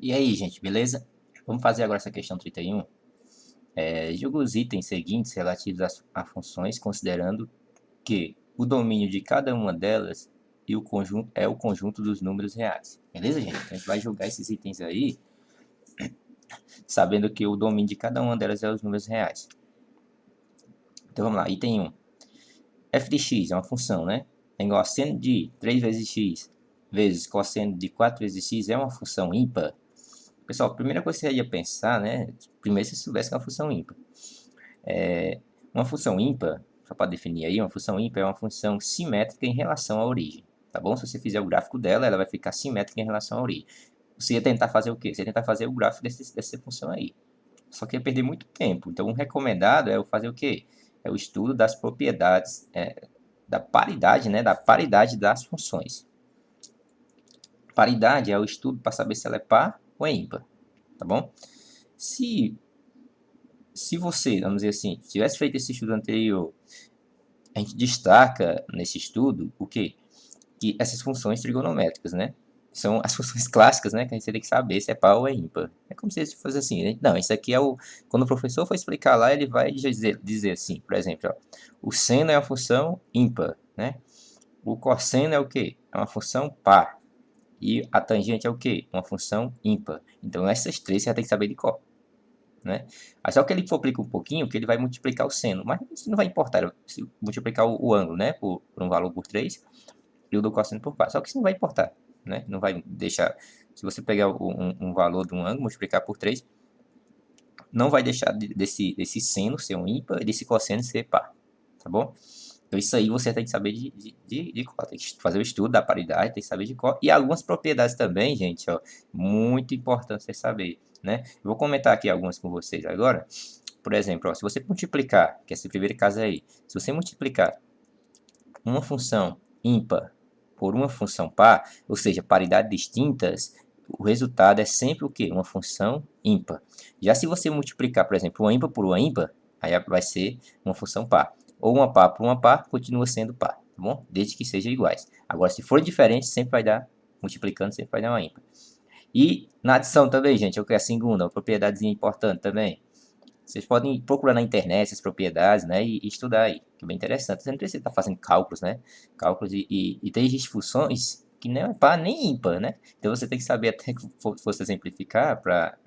E aí, gente, beleza? Vamos fazer agora essa questão 31. Julga os itens seguintes relativos a funções, considerando que o domínio de cada uma delas e o conjunto é o conjunto dos números reais. Beleza, gente? Então a gente vai julgar esses itens aí, sabendo que o domínio de cada uma delas é os números reais. Então vamos lá, item 1. f de x é uma função, né? É igual a seno de 3 vezes x vezes cosseno de 4 vezes x é uma função ímpar. Pessoal, a primeira coisa que você ia pensar, né? Primeiro se soubesse que é uma função ímpar. Uma função ímpar, só para definir aí, uma função ímpar é uma função simétrica em relação à origem. Tá bom? Se você fizer o gráfico dela, ela vai ficar simétrica em relação à origem. Você ia tentar fazer o quê? Você ia tentar fazer o gráfico dessa função aí. Só que ia perder muito tempo. Então, o recomendado é fazer o quê? É o estudo das propriedades, da paridade, né? Da paridade das funções. Paridade é o estudo para saber se ela é par ou é ímpar. Tá bom? Se você, vamos dizer assim, tivesse feito esse estudo anterior, a gente destaca nesse estudo o quê? Que essas funções trigonométricas, né? São as funções clássicas, né? Que a gente tem que saber se é par ou é ímpar. É como se ele fosse assim, né? Não, isso aqui é o... Quando o professor for explicar lá, ele vai dizer assim, por exemplo, ó, o seno é uma função ímpar, né? O cosseno é o quê? É uma função par. E a tangente é o quê? Uma função ímpar. Então, essas três você já tem que saber de cor. Né? Aí só que ele complica um pouquinho, que ele vai multiplicar o seno, mas isso não vai importar, se multiplicar o ângulo, né, por um valor por 3 e o do cosseno por 4, só que isso não vai importar, né, não vai deixar, se você pegar um valor de um ângulo, multiplicar por 3, não vai deixar desse seno ser um ímpar e desse cosseno ser par, tá bom? Então isso aí você tem que saber de cor, tem que fazer o estudo da paridade, tem que saber de cor. E algumas propriedades também, gente, ó, muito importante você saber, né? Eu vou comentar aqui algumas com vocês agora. Por exemplo, ó, se você multiplicar, que é esse primeiro caso aí, se você multiplicar uma função ímpar por uma função par, ou seja, paridades distintas, o resultado é sempre o quê? Uma função ímpar. Já se você multiplicar, por exemplo, uma ímpar por uma ímpar, aí vai ser uma função par. Ou uma par por uma par, continua sendo par, tá bom? Desde que sejam iguais. Agora, se for diferente, sempre vai dar, multiplicando, sempre vai dar uma ímpar. E na adição também, gente, é o que é a segunda, uma propriedadezinha importante também. Vocês podem procurar na internet essas propriedades, né, e estudar aí, que é bem interessante. Você não precisa estar fazendo cálculos, né, cálculos e tem funções que não é par nem ímpar, né, então você tem que saber até que fosse exemplificar, para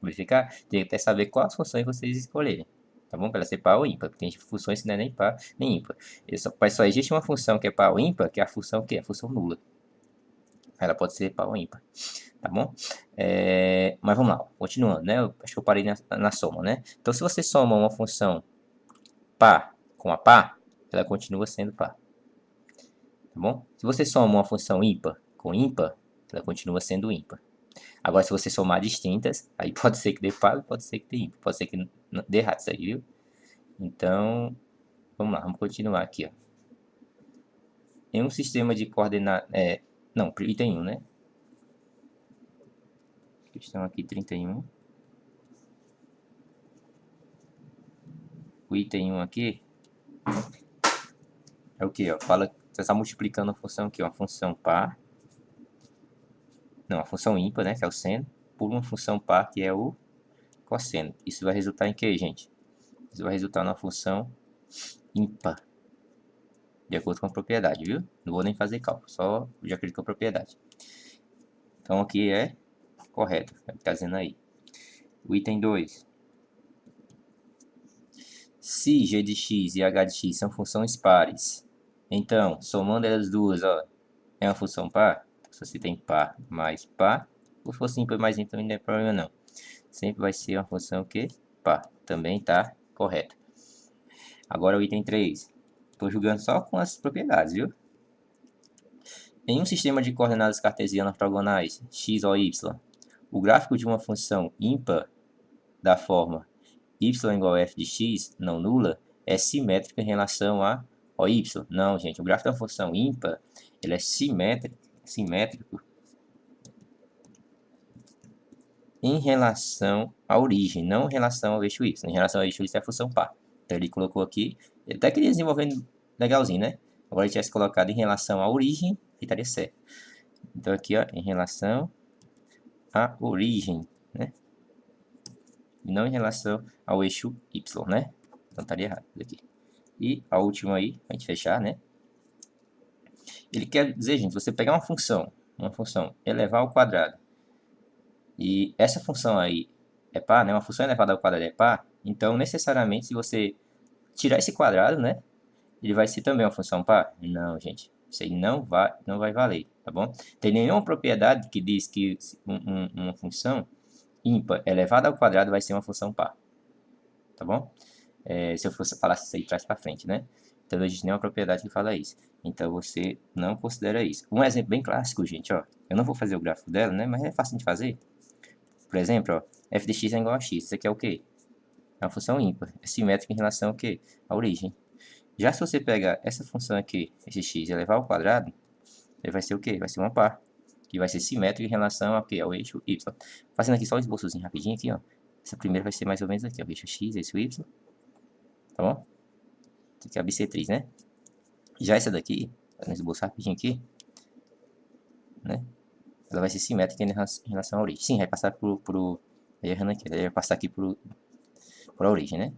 verificar, tem que até saber quais funções vocês escolherem, tá bom, para ser par ou ímpar, porque tem funções que não é nem par nem ímpar. Mas só existe uma função que é par ou ímpar, que é a função que é a função nula. Ela pode ser par ou ímpar, tá bom? Mas vamos lá, continuando, né? Acho que eu parei na soma, né? Então, se você soma uma função par com a par, ela continua sendo par, tá bom? Se você soma uma função ímpar com ímpar, ela continua sendo ímpar. Agora, se você somar distintas, aí pode ser que dê par, pode ser que dê ímpar, pode ser que dê errado isso aí, viu? Então, vamos lá, vamos continuar aqui, ó. Em um sistema de coordenadas... não, item 1, né? Questão aqui 31. O item 1 aqui é o que? Ó? Fala, você está multiplicando a função aqui, uma função par, não, a função ímpar, né, que é o seno, por uma função par, que é o cosseno. Isso vai resultar em que, gente? Isso vai resultar numa função ímpar, de acordo com a propriedade, viu? Não vou nem fazer cálculo, só de acordo com a propriedade. Então aqui é correto, é o que está dizendo aí. O item 2. Se g de x e h de x são funções pares, então, somando elas duas, ó, é uma função par? Se você tem par mais par, se fosse ímpar mais ímpar, não é problema não. Sempre vai ser uma função que par. Também está correto. Agora o item 3. Estou jogando só com as propriedades, viu? Em um sistema de coordenadas cartesianas ortogonais, x ou y, o gráfico de uma função ímpar da forma y igual a f de x, não nula, é simétrico em relação a y. Não, gente, o gráfico da função ímpar, ele é simétrico em relação à origem, não em relação ao eixo y. Em relação ao eixo y é a função par. Então ele colocou aqui, ele até queria desenvolver legalzinho, né? Agora ele tivesse colocado em relação à origem, e estaria certo. Então aqui, ó, em relação a origem, né? E não em relação ao eixo y, né? Então estaria errado isso aqui. E a última aí, pra gente fechar, né? Ele quer dizer, gente, você pegar uma função elevar ao quadrado, e essa função aí é par, né? Uma função elevada ao quadrado é par, então necessariamente se você tirar esse quadrado, né? Ele vai ser também uma função par? Não, gente. Isso aí não vai valer, tá bom? Tem nenhuma propriedade que diz que uma função ímpar elevada ao quadrado vai ser uma função par, tá bom? Se eu fosse falar isso aí de trás para frente, né? Então, não existe nenhuma propriedade que fala isso. Então, você não considera isso. Um exemplo bem clássico, gente, ó. Eu não vou fazer o gráfico dela, né? Mas é fácil de fazer. Por exemplo, ó, f de x é igual a x. Isso aqui é o quê? É uma função ímpar. É simétrica em relação ao quê? À origem. Já se você pegar essa função aqui, esse x, e elevar ao quadrado, ele vai ser o quê? Vai ser uma par. Que vai ser simétrica em relação ao quê? Ao eixo y. Fazendo aqui só um esboçozinho rapidinho aqui, ó. Essa primeira vai ser mais ou menos aqui, ó. O eixo x, eixo y. Tá bom? Isso aqui é a bissetriz, né? Já essa daqui, vamos esboçar rapidinho aqui, né? Ela vai ser simétrica em relação à origem. Sim, vai passar errando aqui, vai passar aqui por a origem, né?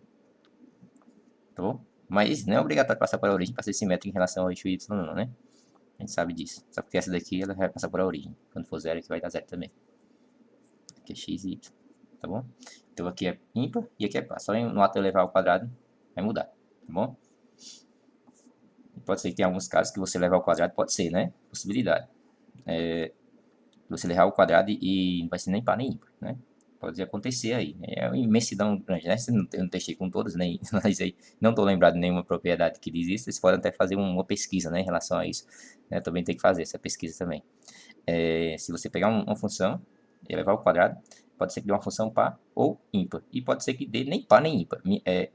Tá bom? Mas não é obrigatório passar por a origem para ser simétrica em relação ao eixo y, não, né? A gente sabe disso. Só porque essa daqui, ela vai passar por a origem. Quando for zero, aqui vai dar zero também. Aqui é x e y, tá bom? Então aqui é ímpar e aqui é par. Só no ato de elevar ao quadrado vai mudar, tá bom? Pode ser que tenha alguns casos que você levar ao quadrado, pode ser, né? Possibilidade. Você levar ao quadrado e não vai ser nem par nem ímpar, né? Pode acontecer aí. É uma imensidão grande, né? Eu não deixei com todas, nem analisei. Não estou lembrado de nenhuma propriedade que diz isso. Vocês podem até fazer uma pesquisa, né, em relação a isso. Né? Também tem que fazer essa pesquisa também. Se você pegar uma função e levar ao quadrado, pode ser que dê uma função par ou ímpar. E pode ser que dê nem par nem ímpar. É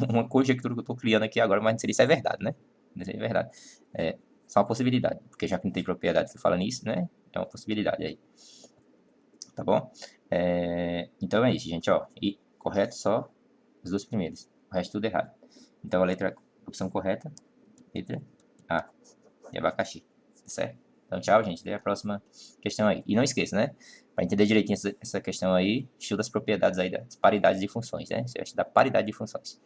uma conjectura que eu estou criando aqui agora, mas não sei se é verdade, né? Não sei se é verdade. É só uma possibilidade. Porque já que não tem propriedade que fala nisso, né? É uma possibilidade aí. Tá bom? Então é isso, gente, ó. E correto só os dois primeiros. O resto tudo errado. Então a opção correta, letra A, de abacaxi. Tá certo? Então tchau, gente. Até a próxima questão aí. E não esqueça, né? Para entender direitinho essa questão aí, estuda as propriedades aí das paridades de funções, né? Você vai estudar paridade de funções.